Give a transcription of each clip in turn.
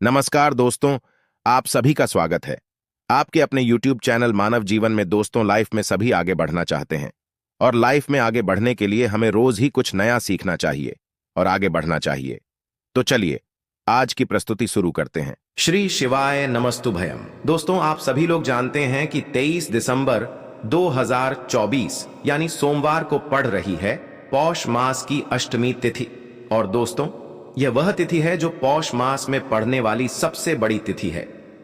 नमस्कार दोस्तों, आप सभी का स्वागत है। आपके अपने YouTube चैनल मानव जीवन में दोस्तों लाइफ में सभी आगे बढ़ना चाहते हैं और लाइफ में आगे बढ़ने के लिए हमें रोज ही कुछ नया सीखना चाहिए और आगे बढ़ना चाहिए। तो चलिए आज की प्रस्तुति शुरू करते हैं। श्री शिवाय नमस्तुभयम। दोस्तों, आप सभी लोग जानते हैं कि 23 दिसंबर 2024 यानी सोमवार को पड़ रही है पौष मास की अष्टमी तिथि। और दोस्तों, यह वह तिथि है जो पौष मास में पड़ने वाली सबसे बड़ी तिथि है,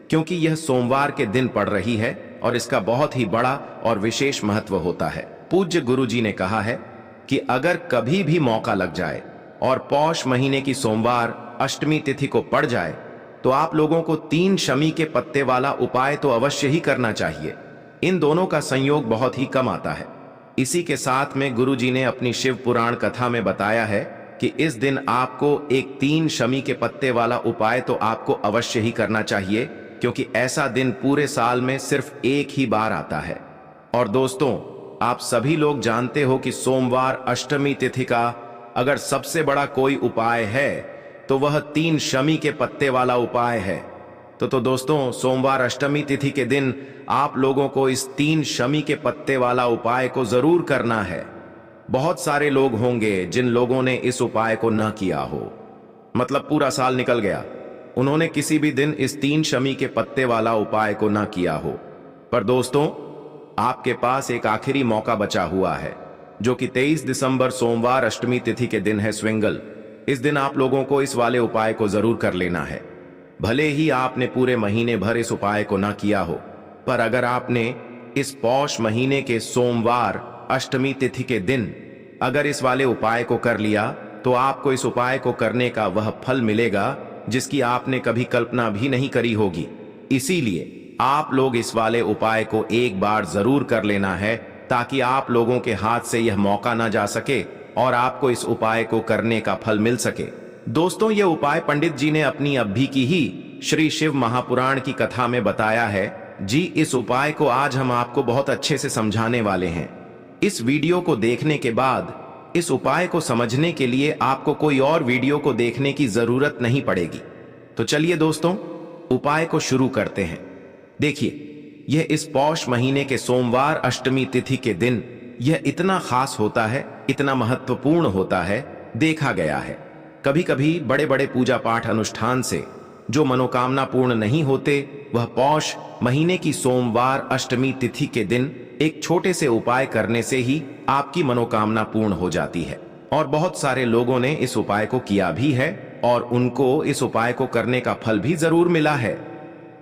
क्योंकि यह सोमवार के दिन पड़ रही है और इसका बहुत ही बड़ा और विशेष महत्व होता है। पूज्य गुरु जी ने कहा है कि अगर कभी भी मौका लग जाए और पौष महीने की सोमवार अष्टमी तिथि को पड़ जाए तो आप लोगों को 3 शमी के पत्ते वाला उपाय तो अवश्य ही करना चाहिए। इन दोनों का संयोग बहुत ही कम आता है। इसी के साथ में गुरु जी ने अपनी शिव पुराण कथा में बताया है कि इस दिन आपको एक 3 शमी के पत्ते वाला उपाय तो आपको अवश्य ही करना चाहिए, क्योंकि ऐसा दिन पूरे साल में सिर्फ एक ही बार आता है। और दोस्तों, आप सभी लोग जानते हो कि सोमवार अष्टमी तिथि का अगर सबसे बड़ा कोई उपाय है तो वह 3 शमी के पत्ते वाला उपाय है। तो दोस्तों, सोमवार अष्टमी तिथि के दिन आप लोगों को इस 3 शमी के पत्ते वाला उपाय को जरूर करना है। बहुत सारे लोग होंगे जिन लोगों ने इस उपाय को न किया हो, मतलब पूरा साल निकल गया, उन्होंने किसी भी दिन इस 3 शमी के पत्ते वाला उपाय को न किया हो। पर दोस्तों, आपके पास एक आखिरी मौका बचा हुआ है, जो कि 23 दिसंबर सोमवार अष्टमी तिथि के दिन है, स्विंगल। इस दिन आप लोगों को इस वाले उपाय को जरूर कर लेना है। भले ही आपने पूरे महीने भर इस उपाय को ना किया हो, पर अगर आपने इस पौष महीने के सोमवार अष्टमी तिथि के दिन अगर इस वाले उपाय को कर लिया तो आपको इस उपाय को करने का वह फल मिलेगा जिसकी आपने कभी कल्पना भी नहीं करी होगी। इसीलिए आप लोग इस वाले उपाय को एक बार जरूर कर लेना है, ताकि आप लोगों के हाथ से यह मौका ना जा सके और आपको इस उपाय को करने का फल मिल सके। दोस्तों, यह उपाय पंडित जी ने अपनी अभी की ही श्री शिव महापुराण की कथा में बताया है जी। इस उपाय को आज हम आपको बहुत अच्छे से समझाने वाले हैं। इस वीडियो को देखने के बाद इस उपाय को समझने के लिए आपको कोई और वीडियो को देखने की जरूरत नहीं पड़ेगी। तो चलिए दोस्तों, उपाय को शुरू करते हैं। देखिए, यह इस पौष महीने के सोमवार अष्टमी तिथि के दिन यह इतना खास होता है, इतना महत्वपूर्ण होता है। देखा गया है कभी कभी बड़े बड़े पूजा पाठ अनुष्ठान से जो मनोकामना पूर्ण नहीं होते, वह पौष महीने की सोमवार अष्टमी तिथि के दिन एक छोटे से उपाय करने से ही आपकी मनोकामना पूर्ण हो जाती है। और बहुत सारे लोगों ने इस उपाय को किया भी है और उनको इस उपाय को करने का फल भी जरूर मिला है।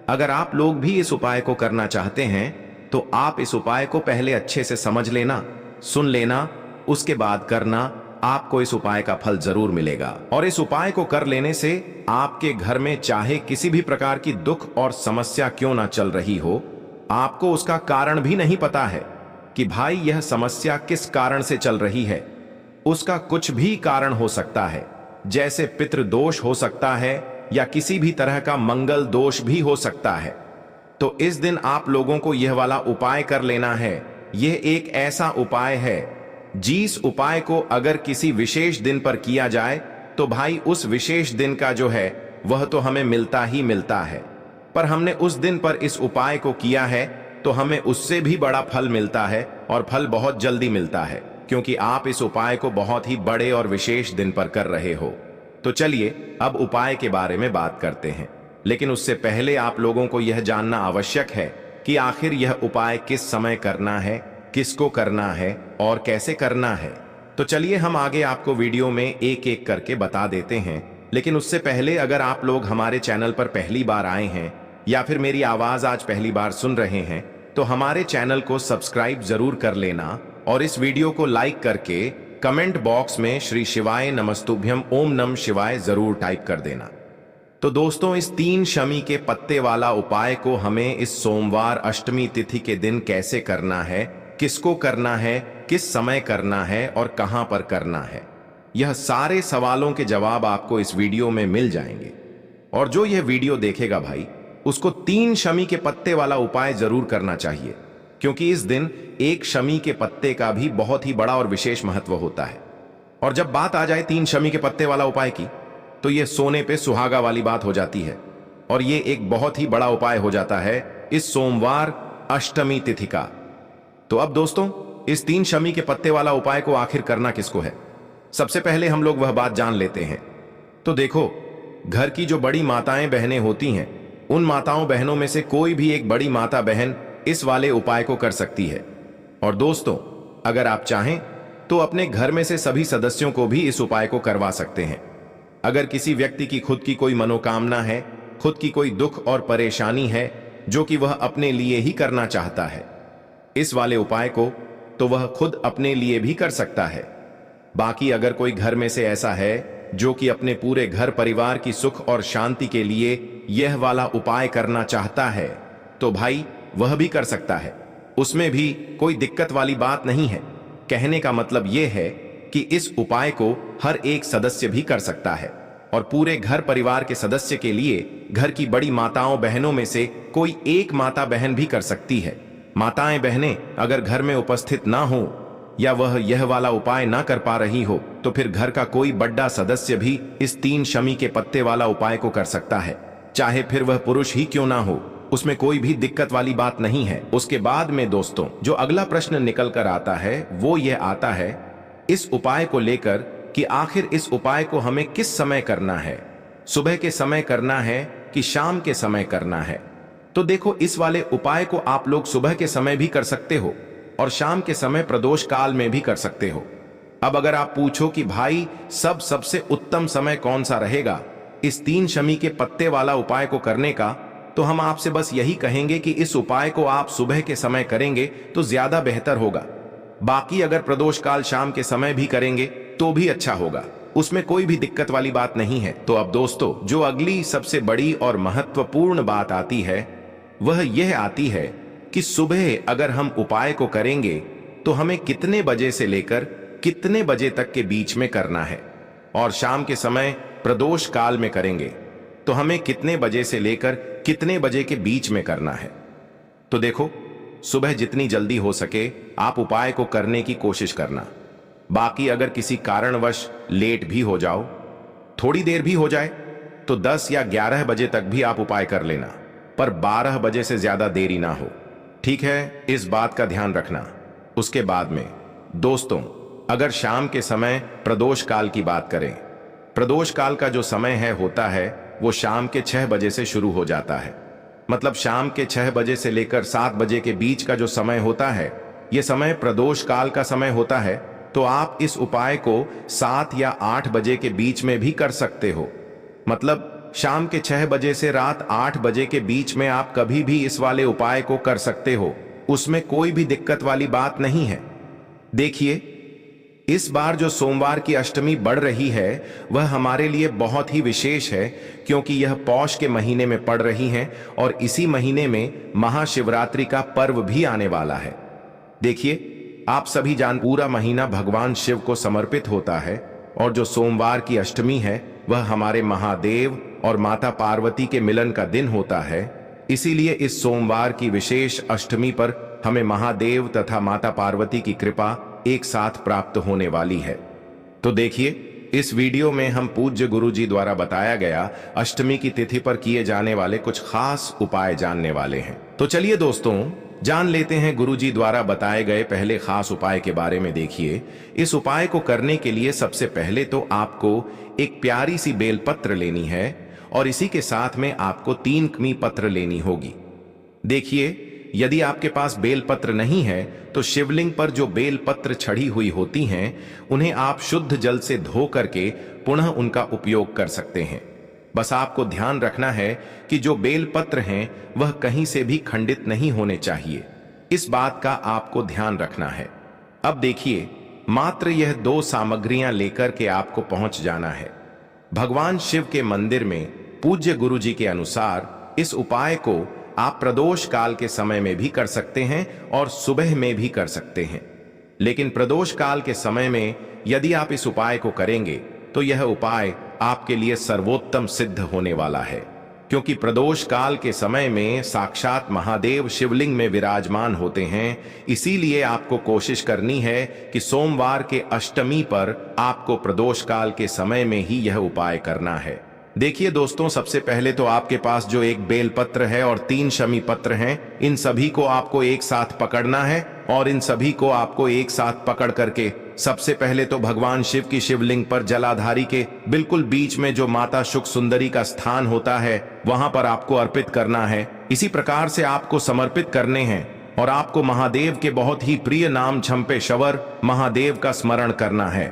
अगर आप लोग भी इस उपाय को करना चाहते हैं तो आप इस उपाय को पहले अच्छे से समझ लेना, सुन लेना, उसके बाद करना। आपको इस उपाय का फल जरूर मिलेगा। और इस उपाय को कर लेने से आपके घर में चाहे किसी भी प्रकार की दुख और समस्या क्यों ना चल रही हो, आपको उसका कारण भी नहीं पता है कि भाई यह समस्या किस कारण से चल रही है। उसका कुछ भी कारण हो सकता है, जैसे पितृदोष हो सकता है या किसी भी तरह का मंगल दोष भी हो सकता है। तो इस दिन आप लोगों को यह वाला उपाय कर लेना है। यह एक ऐसा उपाय है जिस उपाय को अगर किसी विशेष दिन पर किया जाए तो भाई उस विशेष दिन का जो है वह तो हमें मिलता ही मिलता है। पर हमने उस दिन पर इस उपाय को किया है तो हमें उससे भी बड़ा फल मिलता है, और फल बहुत जल्दी मिलता है, क्योंकि आप इस उपाय को बहुत ही बड़े और विशेष दिन पर कर रहे हो। तो चलिए अब उपाय के बारे में बात करते हैं, लेकिन उससे पहले आप लोगों को यह जानना आवश्यक है कि आखिर यह उपाय किस समय करना है, किसको करना है और कैसे करना है। तो चलिए हम आगे आपको वीडियो में एक एक करके बता देते हैं। लेकिन उससे पहले अगर आप लोग हमारे चैनल पर पहली बार आए हैं या फिर मेरी आवाज आज पहली बार सुन रहे हैं तो हमारे चैनल को सब्सक्राइब जरूर कर लेना और इस वीडियो को लाइक करके कमेंट बॉक्स में श्री शिवाय नमस्तुभ्यम ओम नम शिवाय जरूर टाइप कर देना। तो दोस्तों, इस 3 शमी के पत्ते वाला उपाय को हमें इस सोमवार अष्टमी तिथि के दिन कैसे करना है, किसको करना है, किस समय करना है और कहां पर करना है, यह सारे सवालों के जवाब आपको इस वीडियो में मिल जाएंगे। और जो यह वीडियो देखेगा भाई, उसको 3 शमी के पत्ते वाला उपाय जरूर करना चाहिए, क्योंकि इस दिन एक शमी के पत्ते का भी बहुत ही बड़ा और विशेष महत्व होता है। और जब बात आ जाए 3 शमी के पत्ते वाला उपाय की, तो यह सोने पे सुहागा वाली बात हो जाती है। और ये एक बहुत ही बड़ा उपाय हो जाता है इस सोमवार अष्टमी तिथि का। तो अब दोस्तों, इस 3 शमी के पत्ते वाला उपाय को आखिर करना किसको है? सबसे पहले हम लोग वह बात जान लेते हैं। तो देखो, घर की जो बड़ी माताएं बहनें होती हैं, उन माताओं बहनों में से कोई भी एक बड़ी माता बहन इस वाले उपाय को कर सकती है। और दोस्तों, अगर आप चाहें तो अपने घर में से सभी सदस्यों को भी इस उपाय को करवा सकते हैं। अगर किसी व्यक्ति की खुद की कोई मनोकामना है, खुद की कोई दुख और परेशानी है जो कि वह अपने लिए ही करना चाहता है, इस वाले उपाय को तो वह खुद अपने लिए भी कर सकता है। बाकी अगर कोई घर में से ऐसा है जो कि अपने पूरे घर परिवार की सुख और शांति के लिए यह वाला उपाय करना चाहता है, तो भाई वह भी कर सकता है। उसमें भी कोई दिक्कत वाली बात नहीं है। कहने का मतलब यह है कि इस उपाय को हर एक सदस्य भी कर सकता है और पूरे घर परिवार के सदस्य के लिए घर की बड़ी माताओं बहनों में से कोई एक माता बहन भी कर सकती है। माताएं बहनें अगर घर में उपस्थित ना हो या वह यह वाला उपाय ना कर पा रही हो, तो फिर घर का कोई बड़ा सदस्य भी इस 3 शमी के पत्ते वाला उपाय को कर सकता है, चाहे फिर वह पुरुष ही क्यों ना हो। उसमें कोई भी दिक्कत वाली बात नहीं है। उसके बाद में दोस्तों, जो अगला प्रश्न निकल कर आता है वो यह आता है इस उपाय को लेकर कि आखिर इस उपाय को हमें किस समय करना है, सुबह के समय करना है कि शाम के समय करना है। तो देखो, इस वाले उपाय को आप लोग सुबह के समय भी कर सकते हो और शाम के समय प्रदोष काल में भी कर सकते हो। अब अगर आप पूछो कि भाई सबसे उत्तम समय कौन सा रहेगा इस 3 शमी के पत्ते वाला उपाय को करने का, तो हम आपसे बस यही कहेंगे कि इस उपाय को आप सुबह के समय करेंगे तो ज्यादा बेहतर होगा। बाकी अगर प्रदोष काल शाम के समय भी करेंगे तो भी अच्छा होगा, उसमें कोई भी दिक्कत वाली बात नहीं है। तो अब दोस्तों, जो अगली सबसे बड़ी और महत्वपूर्ण बात आती है वह यह आती है कि सुबह अगर हम उपाय को करेंगे तो हमें कितने बजे से लेकर कितने बजे तक के बीच में करना है, और शाम के समय प्रदोष काल में करेंगे तो हमें कितने बजे से लेकर कितने बजे के बीच में करना है। तो देखो, सुबह जितनी जल्दी हो सके आप उपाय को करने की कोशिश करना। बाकी अगर किसी कारणवश लेट भी हो जाओ, थोड़ी देर भी हो जाए, तो 10 या 11 बजे तक भी आप उपाय कर लेना, पर 12 बजे से ज्यादा देरी ना हो। ठीक है, इस बात का ध्यान रखना। उसके बाद में दोस्तों, अगर शाम के समय प्रदोष काल की बात करें, प्रदोष काल का जो समय होता है वो शाम के 6 बजे से शुरू हो जाता है। मतलब शाम के 6 बजे से लेकर 7 बजे के बीच का जो समय होता है, यह समय प्रदोष काल का समय होता है। तो आप इस उपाय को 7 या 8 बजे के बीच में भी कर सकते हो। मतलब शाम के 6 बजे से रात 8 बजे के बीच में आप कभी भी इस वाले उपाय को कर सकते हो, उसमें कोई भी दिक्कत वाली बात नहीं है। देखिए, इस बार जो सोमवार की अष्टमी बढ़ रही है वह हमारे लिए बहुत ही विशेष है, क्योंकि यह पौष के महीने में पड़ रही है और इसी महीने में महाशिवरात्रि का पर्व भी आने वाला है। देखिए, आप सभी पूरा महीना भगवान शिव को समर्पित होता है और जो सोमवार की अष्टमी है वह हमारे महादेव और माता पार्वती के मिलन का दिन होता है। इसीलिए इस सोमवार की विशेष अष्टमी पर हमें महादेव तथा माता पार्वती की कृपा एक साथ प्राप्त होने वाली है। तो देखिए, इस वीडियो में हम पूज्य गुरुजी द्वारा बताया गया अष्टमी की तिथि पर किए जाने वाले कुछ खास उपाय जानने वाले हैं। तो चलिए दोस्तों, जान लेते हैं गुरुजी द्वारा बताए गए पहले खास उपाय के बारे में। देखिए, इस उपाय को करने के लिए सबसे पहले तो आपको एक प्यारी सी बेलपत्र लेनी है और इसी के साथ में आपको 3 कमी पत्र लेनी होगी। देखिए, यदि आपके पास बेलपत्र नहीं है तो शिवलिंग पर जो बेलपत्र चढ़ी हुई होती हैं उन्हें आप शुद्ध जल से धो करके पुनः उनका उपयोग कर सकते हैं। बस आपको ध्यान रखना है कि जो बेलपत्र हैं वह कहीं से भी खंडित नहीं होने चाहिए, इस बात का आपको ध्यान रखना है। अब देखिए, मात्र यह 2 सामग्रियां लेकर के आपको पहुंच जाना है भगवान शिव के मंदिर में। पूज्य गुरुजी के अनुसार इस उपाय को आप प्रदोष काल के समय में भी कर सकते हैं और सुबह में भी कर सकते हैं, लेकिन प्रदोष काल के समय में यदि आप इस उपाय को करेंगे तो यह उपाय आपके लिए सर्वोत्तम सिद्ध होने वाला है, क्योंकि प्रदोष काल के समय में साक्षात महादेव शिवलिंग में विराजमान होते हैं। इसीलिए आपको कोशिश करनी है कि सोमवार के अष्टमी पर आपको प्रदोष काल के समय में ही यह उपाय करना है। देखिए दोस्तों, सबसे पहले तो आपके पास जो एक बेल पत्र है और 3 शमी पत्र हैं, इन सभी को आपको एक साथ पकड़ना है और इन सभी को आपको एक साथ पकड़ करके सबसे पहले तो भगवान शिव की शिवलिंग पर जलाधारी के बिल्कुल बीच में जो माता शुक सुंदरी का स्थान होता है वहां पर आपको अर्पित करना है। इसी प्रकार से आपको समर्पित करने हैं और आपको महादेव के बहुत ही प्रिय नाम झंपेश्वर महादेव का स्मरण करना है।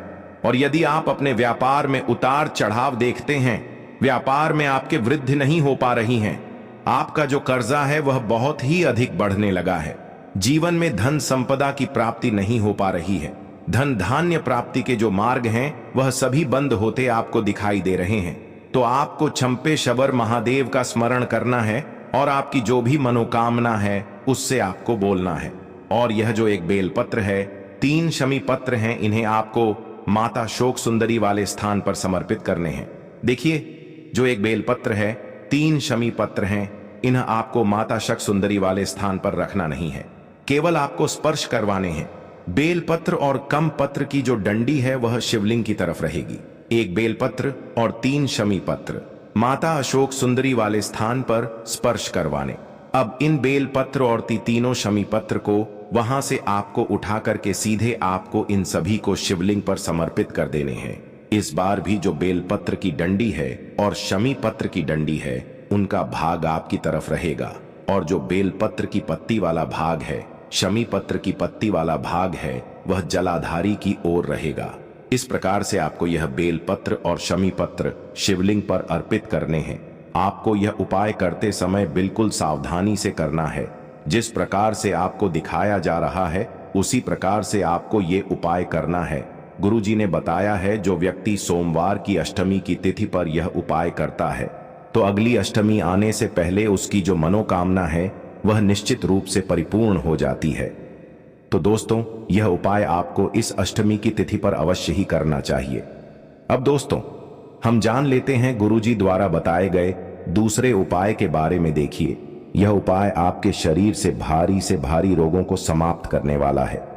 और यदि आप अपने व्यापार में उतार चढ़ाव देखते हैं, व्यापार में आपके वृद्धि नहीं हो पा रही हैं, आपका जो कर्जा है वह बहुत ही अधिक बढ़ने लगा है, जीवन में धन संपदा की प्राप्ति नहीं हो पा रही है, धन धान्य प्राप्ति के जो मार्ग हैं वह सभी बंद होते आपको दिखाई दे रहे हैं, तो आपको झंपेश्वर महादेव का स्मरण करना है और आपकी जो भी मनोकामना है उससे आपको बोलना है। और यह जो एक बेल पत्र है, 3 शमी पत्र हैं, इन्हें आपको माता शोक सुंदरी वाले स्थान पर समर्पित करने हैं। देखिए, जो एक बेल पत्र है, 3 शमी पत्र हैं, इन्हें आपको माता शक सुंदरी वाले स्थान पर रखना नहीं है, केवल आपको स्पर्श करवाने हैं। बेल पत्र और कम पत्र की जो डंडी है वह शिवलिंग की तरफ रहेगी। एक बेल पत्र और 3 शमी पत्र माता अशोक सुंदरी वाले स्थान पर स्पर्श करवाने। अब इन बेल पत्र और तीनों शमी पत्र को वहां से आपको उठा करके सीधे आपको इन सभी को शिवलिंग पर समर्पित कर देने हैं। इस बार भी जो बेल पत्र की डंडी है और शमी पत्र की डंडी है उनका भाग आपकी तरफ रहेगा और जो बेल पत्र की पत्ती वाला भाग है, शमी पत्र की पत्ती वाला भाग है, वह जलाधारी की ओर रहेगा। इस प्रकार से आपको यह बेल पत्र और शमी पत्र शिवलिंग पर अर्पित करने हैं। आपको यह उपाय करते समय बिल्कुल सावधानी से करना है। जिस प्रकार से आपको दिखाया जा रहा है उसी प्रकार से आपको ये उपाय करना है। गुरुजी ने बताया है जो व्यक्ति सोमवार की अष्टमी की तिथि पर यह उपाय करता है तो अगली अष्टमी आने से पहले उसकी जो मनोकामना है वह निश्चित रूप से परिपूर्ण हो जाती है। तो दोस्तों, यह उपाय आपको इस अष्टमी की तिथि पर अवश्य ही करना चाहिए। अब दोस्तों, हम जान लेते हैं गुरुजी द्वारा बताए गए दूसरे उपाय के बारे में। देखिए, यह उपाय आपके शरीर से भारी रोगों को समाप्त करने वाला है।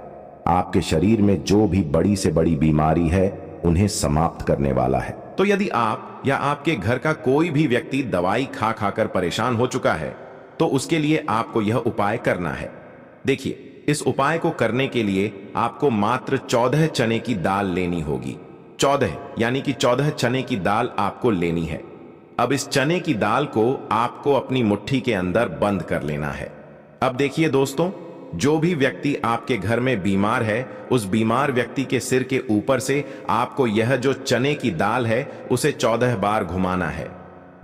आपके शरीर में जो भी बड़ी से बड़ी बीमारी है उन्हें समाप्त करने वाला है। तो यदि आप या आपके घर का कोई भी व्यक्ति दवाई खा खाकर परेशान हो चुका है तो उसके लिए आपको यह उपाय करना है। देखिए, इस उपाय को करने के लिए आपको मात्र 14 चने की दाल लेनी होगी। 14 यानी कि 14 चने की दाल आपको लेनी है। अब इस चने की दाल को आपको अपनी मुट्ठी के अंदर बंद कर लेना है। अब देखिए दोस्तों, जो भी व्यक्ति आपके घर में बीमार है उस बीमार व्यक्ति के सिर के ऊपर से आपको यह जो चने की दाल है उसे 14 बार घुमाना है।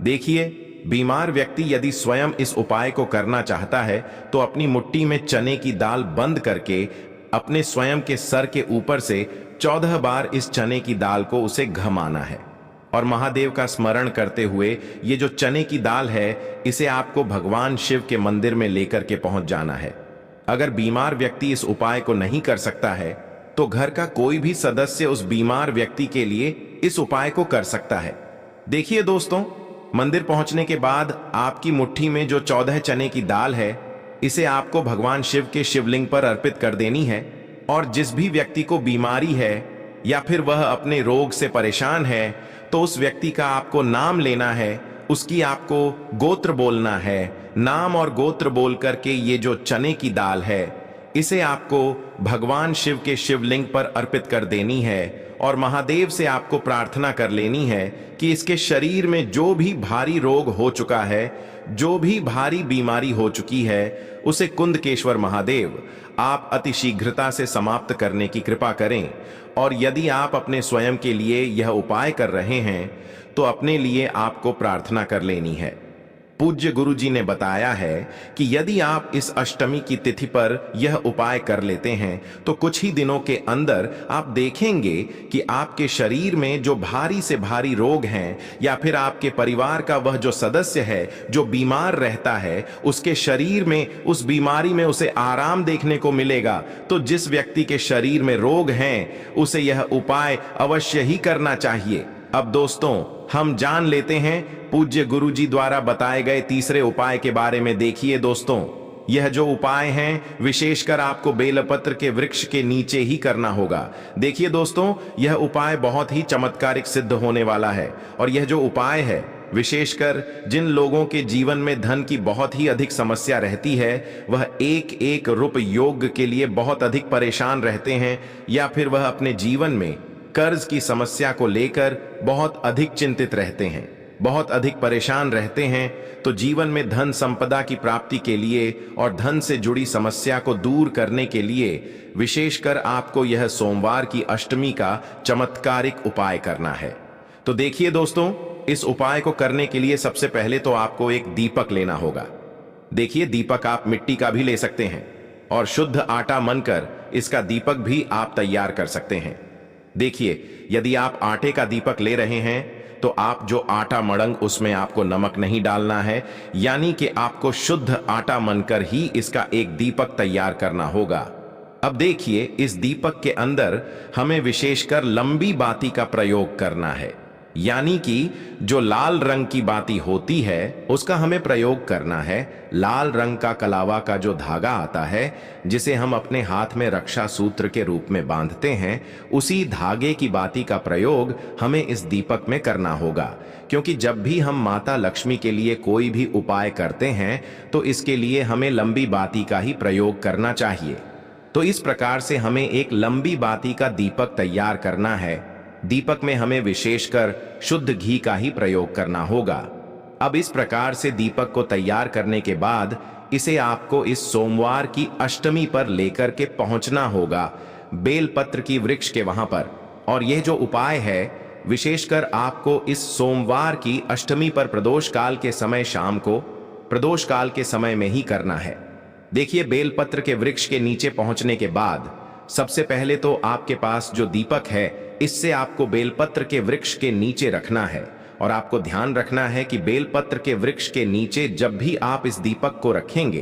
देखिए, बीमार व्यक्ति यदि स्वयं इस उपाय को करना चाहता है तो अपनी मुट्ठी में चने की दाल बंद करके अपने स्वयं के सर के ऊपर से 14 बार इस चने की दाल को उसे घुमाना है और महादेव का स्मरण करते हुए ये जो चने की दाल है इसे आपको भगवान शिव के मंदिर में लेकर के पहुंच जाना है। अगर बीमार व्यक्ति इस उपाय को नहीं कर सकता है तो घर का कोई भी सदस्य उस बीमार व्यक्ति के लिए इस उपाय को कर सकता है। देखिए दोस्तों, मंदिर पहुंचने के बाद आपकी मुट्ठी में जो 14 चने की दाल है इसे आपको भगवान शिव के शिवलिंग पर अर्पित कर देनी है और जिस भी व्यक्ति को बीमारी है या फिर वह अपने रोग से परेशान है तो उस व्यक्ति का आपको नाम लेना है, उसकी आपको गोत्र बोलना है। नाम और गोत्र बोल करके ये जो चने की दाल है इसे आपको भगवान शिव के शिवलिंग पर अर्पित कर देनी है और महादेव से आपको प्रार्थना कर लेनी है कि इसके शरीर में जो भी भारी रोग हो चुका है, जो भी भारी बीमारी हो चुकी है, उसे कुंदकेश्वर महादेव आप अति शीघ्रता से समाप्त करने की कृपा करें। और यदि आप अपने स्वयं के लिए यह उपाय कर रहे हैं तो अपने लिए आपको प्रार्थना कर लेनी है। पूज्य गुरुजी ने बताया है कि यदि आप इस अष्टमी की तिथि पर यह उपाय कर लेते हैं तो कुछ ही दिनों के अंदर आप देखेंगे कि आपके शरीर में जो भारी से भारी रोग हैं या फिर आपके परिवार का वह जो सदस्य है जो बीमार रहता है उसके शरीर में उस बीमारी में उसे आराम देखने को मिलेगा। तो जिस व्यक्ति के शरीर में रोग हैं उसे यह उपाय अवश्य ही करना चाहिए। अब दोस्तों, हम जान लेते हैं पूज्य गुरुजी द्वारा बताए गए तीसरे उपाय के बारे में। देखिए दोस्तों, यह जो उपाय हैं विशेषकर आपको बेलपत्र के वृक्ष के नीचे ही करना होगा। देखिए दोस्तों, यह उपाय बहुत ही चमत्कारिक सिद्ध होने वाला है। और यह जो उपाय है विशेषकर जिन लोगों के जीवन में धन की बहुत ही अधिक समस्या रहती है, वह एक एक रुपये योग के लिए बहुत अधिक परेशान रहते हैं, या फिर वह अपने जीवन में कर्ज की समस्या को लेकर बहुत अधिक चिंतित रहते हैं, बहुत अधिक परेशान रहते हैं, तो जीवन में धन संपदा की प्राप्ति के लिए और धन से जुड़ी समस्या को दूर करने के लिए विशेषकर आपको यह सोमवार की अष्टमी का चमत्कारिक उपाय करना है। तो देखिए दोस्तों, इस उपाय को करने के लिए सबसे पहले तो आपको एक दीपक लेना होगा। देखिए, दीपक आप मिट्टी का भी ले सकते हैं और शुद्ध आटा मनकर इसका दीपक भी आप तैयार कर सकते हैं। देखिए, यदि आप आटे का दीपक ले रहे हैं तो आप जो आटा मड़ंग उसमें आपको नमक नहीं डालना है, यानी कि आपको शुद्ध आटा मनकर ही इसका एक दीपक तैयार करना होगा। अब देखिए, इस दीपक के अंदर हमें विशेषकर लंबी बाती का प्रयोग करना है, यानी कि जो लाल रंग की बाती होती है उसका हमें प्रयोग करना है। लाल रंग का कलावा का जो धागा आता है जिसे हम अपने हाथ में रक्षा सूत्र के रूप में बांधते हैं, उसी धागे की बाती का प्रयोग हमें इस दीपक में करना होगा। क्योंकि जब भी हम माता लक्ष्मी के लिए कोई भी उपाय करते हैं तो इसके लिए हमें लंबी बाती का ही प्रयोग करना चाहिए। तो इस प्रकार से हमें एक लंबी बाती का दीपक तैयार करना है। दीपक में हमें विशेषकर शुद्ध घी का ही प्रयोग करना होगा। अब इस प्रकार से दीपक को तैयार करने के बाद इसे आपको इस सोमवार की अष्टमी पर लेकर के पहुंचना होगा बेलपत्र की वृक्ष के वहां पर। और यह जो उपाय है विशेषकर आपको इस सोमवार की अष्टमी पर प्रदोष काल के समय, शाम को प्रदोष काल के समय में ही करना है। देखिए, बेलपत्र के वृक्ष के नीचे पहुंचने के बाद सबसे पहले तो आपके पास जो दीपक है इससे आपको बेलपत्र के वृक्ष के नीचे रखना है। और आपको ध्यान रखना है कि बेलपत्र के वृक्ष के नीचे जब भी आप इस दीपक को रखेंगे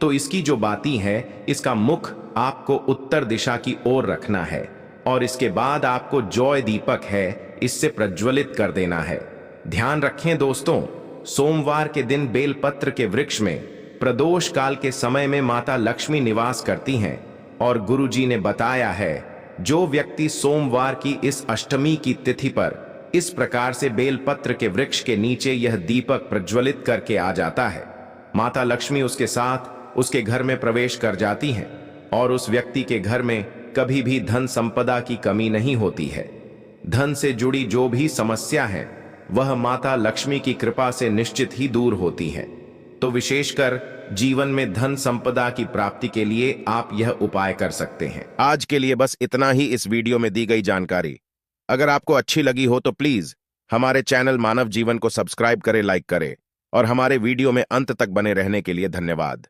तो इसकी जो बाती है इसका मुख आपको उत्तर दिशा की ओर रखना है। और इसके बाद आपको जौ दीपक है इससे प्रज्वलित कर देना है। ध्यान रखें दोस्तों, सोमवार के दिन बेलपत्र के वृक्ष में प्रदोष काल के समय में माता लक्ष्मी निवास करती हैं। और गुरुजी ने बताया है, जो व्यक्ति सोमवार की इस अष्टमी की तिथि पर इस प्रकार से बेलपत्र के वृक्ष के नीचे यह दीपक प्रज्वलित करके आ जाता है, माता लक्ष्मी उसके साथ उसके घर में प्रवेश कर जाती हैं और उस व्यक्ति के घर में कभी भी धन संपदा की कमी नहीं होती है। धन से जुड़ी जो भी समस्या है वह माता लक्ष्मी की कृपा से निश्चित ही दूर होती है। तो विशेषकर जीवन में धन संपदा की प्राप्ति के लिए आप यह उपाय कर सकते हैं। आज के लिए बस इतना ही इस वीडियो में दी गई जानकारी। अगर आपको अच्छी लगी हो तो प्लीज हमारे चैनल मानव जीवन को सब्सक्राइब करें, लाइक करें और हमारे वीडियो में अंत तक बने रहने के लिए धन्यवाद।